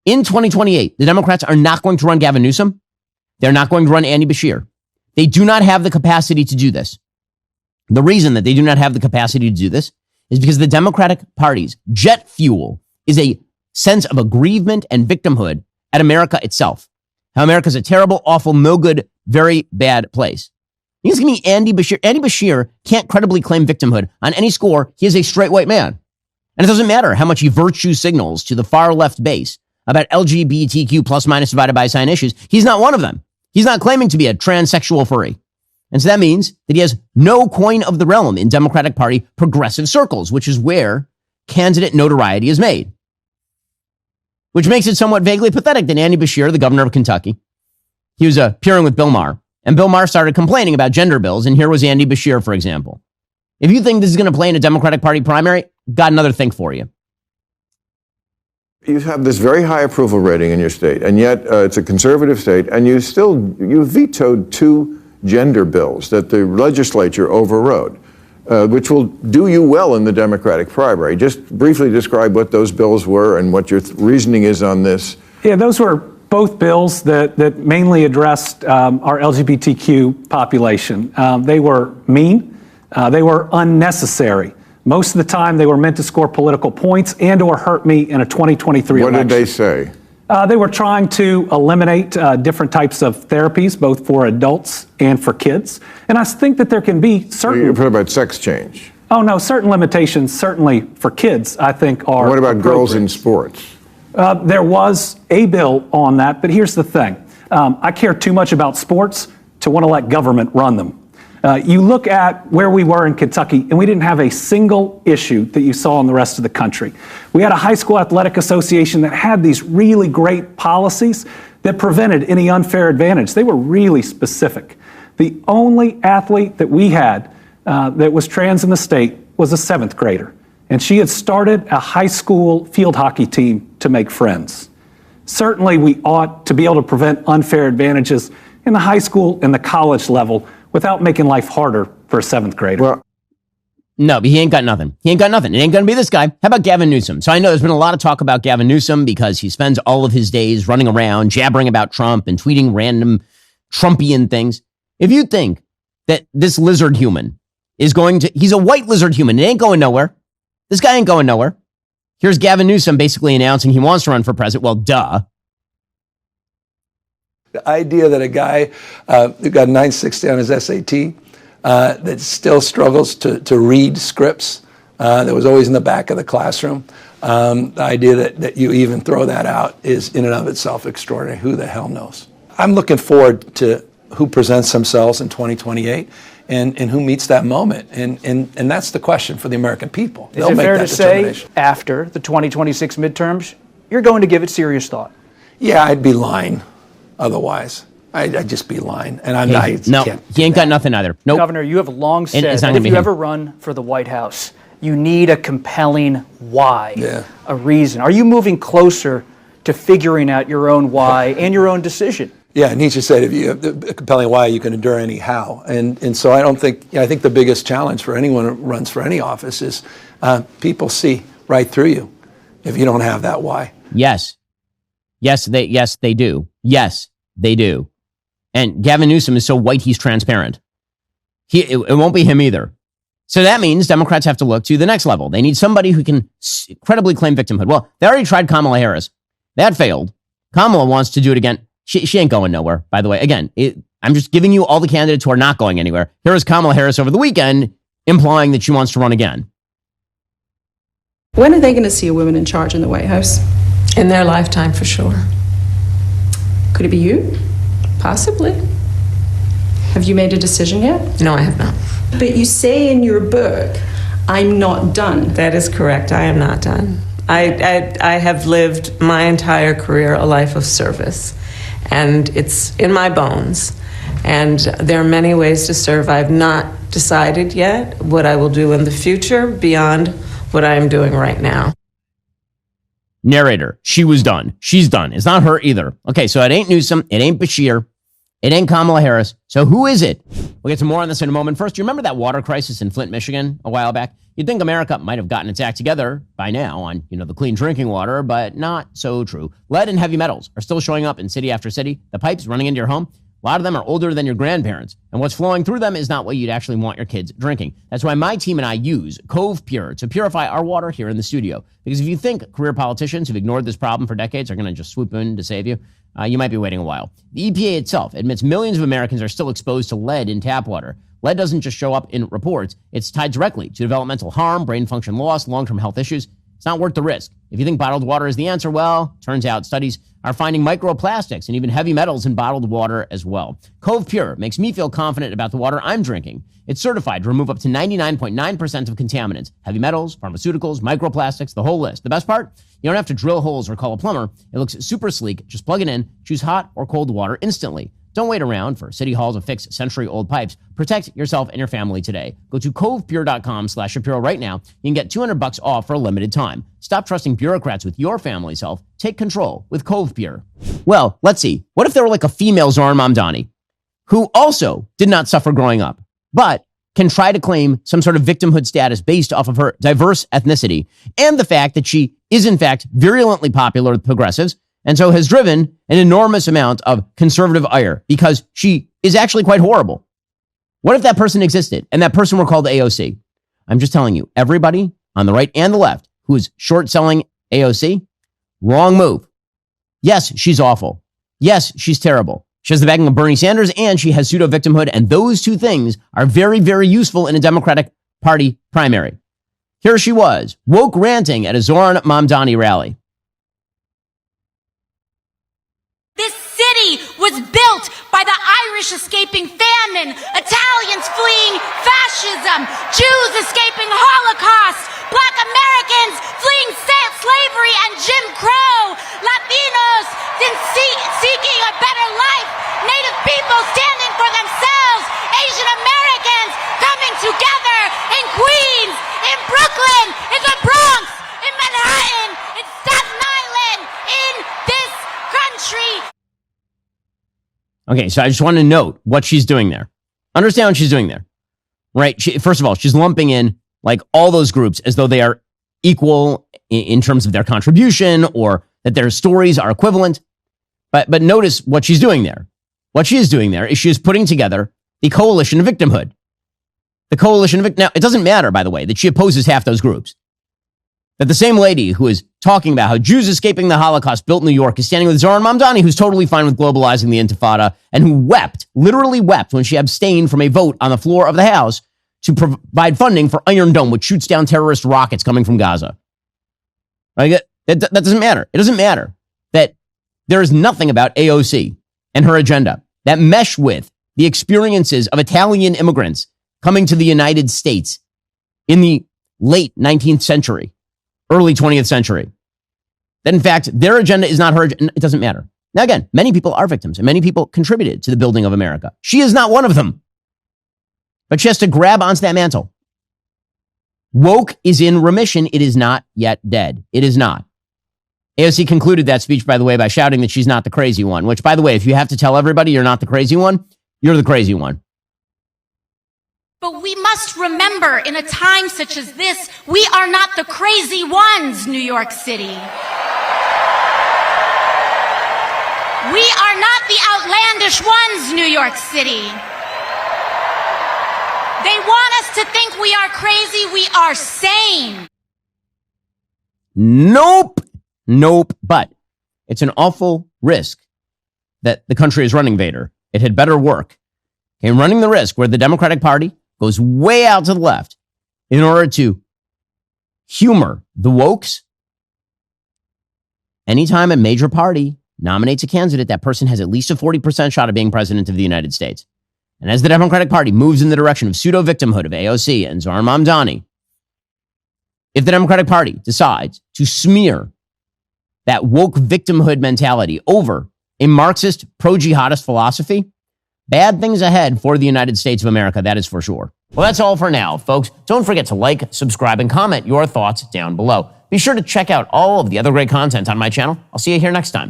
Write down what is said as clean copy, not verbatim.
In 2028, the Democrats are not going to run Gavin Newsom. They're not going to run Andy Beshear. They do not have the capacity to do this. The reason that they do not have the capacity to do this is because the Democratic Party's jet fuel is a sense of aggrievement and victimhood at America itself. How America's a terrible, awful, no good, very bad place. You can give me Andy Beshear. Andy Beshear can't credibly claim victimhood on any score. He is a straight white man. And it doesn't matter how much he virtue signals to the far left base about LGBTQ plus minus divided by sign issues. He's not one of them. He's not claiming to be a transsexual furry. And so that means that he has no coin of the realm in Democratic Party progressive circles, which is where candidate notoriety is made. Which makes it somewhat vaguely pathetic that Andy Beshear, the governor of Kentucky, he was appearing with Bill Maher, and Bill Maher started complaining about gender bills, and here was Andy Beshear, for example. If you think this is going to play in a Democratic Party primary, got another thing for you. You have this very high approval rating in your state, and yet it's a conservative state, and you vetoed 2 gender bills that the legislature overrode, which will do you well in the Democratic primary. Just briefly describe what those bills were and what your reasoning is on this. Yeah, those were both bills that mainly addressed our LGBTQ population. They were mean. They were unnecessary. Most of the time, they were meant to score political points and or hurt me in a 2023 election. What did they say? They were trying to eliminate different types of therapies, both for adults and for kids. And I think that there can be certain... You're talking about sex change. Oh, no, certain limitations, certainly for kids, I think are What about girls in sports? There was a bill on that, but here's the thing. I care too much about sports to want to let government run them. You look at where we were in Kentucky, and we didn't have a single issue that you saw in the rest of the country. We had a high school athletic association that had these really great policies that prevented any unfair advantage. They were really specific. The only athlete that we had that was trans in the state was a 7th grader, and she had started a high school field hockey team to make friends. Certainly, we ought to be able to prevent unfair advantages in the high school and the college level without making life harder for a 7th grader. Well, no, but he ain't got nothing. He ain't got nothing. It ain't going to be this guy. How about Gavin Newsom? So I know there's been a lot of talk about Gavin Newsom because he spends all of his days running around, jabbering about Trump and tweeting random Trumpian things. If you think that this lizard human is he's a white lizard human, it ain't going nowhere. This guy ain't going nowhere. Here's Gavin Newsom basically announcing he wants to run for president. Well, duh. The idea that a guy who got 960 on his SAT that still struggles to read scripts that was always in the back of the classroom, the idea that you even throw that out is in and of itself extraordinary. Who the hell knows? I'm looking forward to who presents themselves in 2028 and who meets that moment. And that's the question for the American people. Is it fair to say after the 2026 midterms, you're going to give it serious thought? Yeah, I'd be lying. Otherwise, I'd just be lying. And I'm not. No, he ain't got nothing either. Nope. Governor, you have long said that if you ever run for the White House, you need a compelling why, a reason. Are you moving closer to figuring out your own why and your own decision? Yeah, Nietzsche said if you have a compelling why, you can endure any how. And so I think the biggest challenge for anyone who runs for any office is people see right through you if you don't have that why. Yes, they do. Yes, they do. And Gavin Newsom is so white, he's transparent. It won't be him either. So that means Democrats have to look to the next level. They need somebody who can credibly claim victimhood. Well, they already tried Kamala Harris. That failed. Kamala wants to do it again. She ain't going nowhere, by the way. Again, I'm just giving you all the candidates who are not going anywhere. Here is Kamala Harris over the weekend implying that she wants to run again. When are they going to see a woman in charge in the White House? In their lifetime, for sure. Could it be you? Possibly. Have you made a decision yet? No, I have not. But you say in your book, I'm not done. That is correct. I am not done. I have lived my entire career a life of service, and it's in my bones. And there are many ways to serve. I've not decided yet what I will do in the future beyond what I am doing right now. Narrator, she was done. She's done. It's not her either. Okay, so it ain't Newsom. It ain't Beshear. It ain't Kamala Harris. So who is it? We'll get to more on this in a moment. First, you remember that water crisis in Flint, Michigan a while back? You'd think America might have gotten its act together by now on, the clean drinking water, but not so true. Lead and heavy metals are still showing up in city after city. The pipes running into your home, a lot of them are older than your grandparents, and what's flowing through them is not what you'd actually want your kids drinking. That's why my team and I use Cove Pure to purify our water here in the studio. Because if you think career politicians who've ignored this problem for decades are going to just swoop in to save you, you might be waiting a while. The EPA itself admits millions of Americans are still exposed to lead in tap water. Lead doesn't just show up in reports. It's tied directly to developmental harm, brain function loss, long-term health issues. It's not worth the risk. If you think bottled water is the answer, well, turns out studies are finding microplastics and even heavy metals in bottled water as well. Cove Pure makes me feel confident about the water I'm drinking. It's certified to remove up to 99.9% of contaminants, heavy metals, pharmaceuticals, microplastics, the whole list. The best part? You don't have to drill holes or call a plumber. It looks super sleek. Just plug it in, choose hot or cold water instantly. Don't wait around for City Hall to fix century-old pipes. Protect yourself and your family today. Go to covepure.com/Shapiro right now. You can get $200 off for a limited time. Stop trusting bureaucrats with your family's health. Take control with Cove Pure. Well, let's see. What if there were like a female Zohran Mamdani who also did not suffer growing up, but can try to claim some sort of victimhood status based off of her diverse ethnicity and the fact that she is in fact virulently popular with progressives, and so has driven an enormous amount of conservative ire because she is actually quite horrible. What if that person existed and that person were called AOC? I'm just telling you, everybody on the right and the left who is short selling AOC, wrong move. Yes, she's awful. Yes, she's terrible. She has the backing of Bernie Sanders and she has pseudo victimhood. And those two things are very, very useful in a Democratic Party primary. Here she was, woke ranting at a Zohran Mamdani rally. This city was built by the Irish escaping famine, Italians fleeing fascism, Jews escaping Holocaust, Black Americans fleeing slavery and Jim Crow, Latinos seeking a better life, Native people standing for themselves, Asian Americans coming together in Queens, in Brooklyn, in the Bronx, in Manhattan, in Staten Island, in this country. Okay, so I just want to note what she's doing there. Understand what she's doing there, right? First of all, she's lumping in like all those groups as though they are equal in terms of their contribution or that their stories are equivalent. But notice what she's doing there. What she is doing there is she is putting together the coalition of victimhood. The coalition of now, it doesn't matter, by the way, that she opposes half those groups. That the same lady who is talking about how Jews escaping the Holocaust built New York is standing with Zohran Mamdani, who's totally fine with globalizing the Intifada, and who wept, literally wept, when she abstained from a vote on the floor of the House to provide funding for Iron Dome, which shoots down terrorist rockets coming from Gaza. Right? That doesn't matter. It doesn't matter that there is nothing about AOC and her agenda that mesh with the experiences of Italian immigrants coming to the United States in the late 19th century, early 20th century. That in fact, their agenda is not her agenda. It doesn't matter. Now again, many people are victims and many people contributed to the building of America. She is not one of them. But she has to grab onto that mantle. Woke is in remission. It is not yet dead. It is not. AOC concluded that speech, by the way, by shouting that she's not the crazy one, which, by the way, if you have to tell everybody you're not the crazy one, you're the crazy one. But we must remember, in a time such as this, we are not the crazy ones, New York City. We are not the outlandish ones, New York City. They want us to think we are crazy. We are sane. Nope. But it's an awful risk that the country is running, Vader. It had better work. Okay, running the risk where the Democratic Party goes way out to the left in order to humor the wokes. Anytime a major party nominates a candidate, that person has at least a 40% shot of being president of the United States. And as the Democratic Party moves in the direction of pseudo-victimhood of AOC and Zohran Mamdani, if the Democratic Party decides to smear that woke victimhood mentality over a Marxist pro-jihadist philosophy, bad things ahead for the United States of America, that is for sure. Well, that's all for now, folks. Don't forget to like, subscribe, and comment your thoughts down below. Be sure to check out all of the other great content on my channel. I'll see you here next time.